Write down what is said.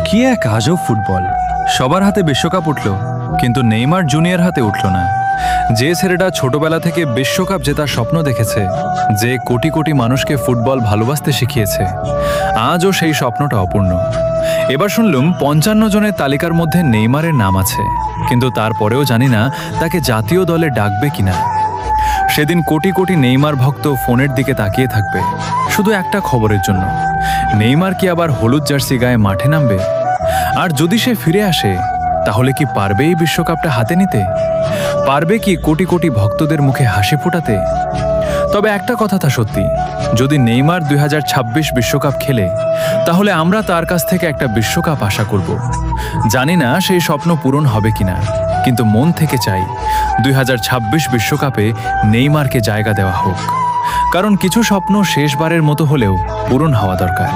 কি এক আজব ফুটবল। সবার হাতে বিশ্বকাপ উঠল, কিন্তু নেইমার জুনিয়র হাতে উঠল না। যে ছেলেটা ছোটবেলা থেকে বিশ্বকাপ জেতার স্বপ্ন দেখেছে, যে কোটি কোটি মানুষকে ফুটবল ভালোবাসতে শিখিয়েছে, আজও সেই স্বপ্নটা অপূর্ণ। এবার শুনলুম ৫৫ জনের তালিকার মধ্যে নেইমারের নাম আছে, কিন্তু তারপরেও জানি না তাকে জাতীয় দলে ডাকবে কিনা। সেদিন কোটি কোটি নেইমার ভক্ত ফোনের দিকে তাকিয়ে থাকবে শুধু একটা খবরের জন্য, নেইমার কি আবার হলুদ জার্সি গায়ে মাঠে নামবে? আর যদি সে ফিরে আসে, তাহলে কি পারবে এই বিশ্বকাপটা হাতে নিতে? পারবে কি কোটি কোটি ভক্তদের মুখে হাসি ফোটাতে? তবে একটা কথা তা সত্যি, যদি নেইমার ২০২৬ বিশ্বকাপ খেলে, তাহলে আমরা তার কাছ থেকে একটা বিশ্বকাপ আশা করব। জানি না সেই স্বপ্ন পূরণ হবে কিনা, কিন্তু মন থেকে চাই ২০২৬ বিশ্বকাপে নেইমারকে জায়গা দেওয়া হোক। কারণ কিছু স্বপ্ন শেষবারের মতো হলেও পূরণ হওয়া দরকার।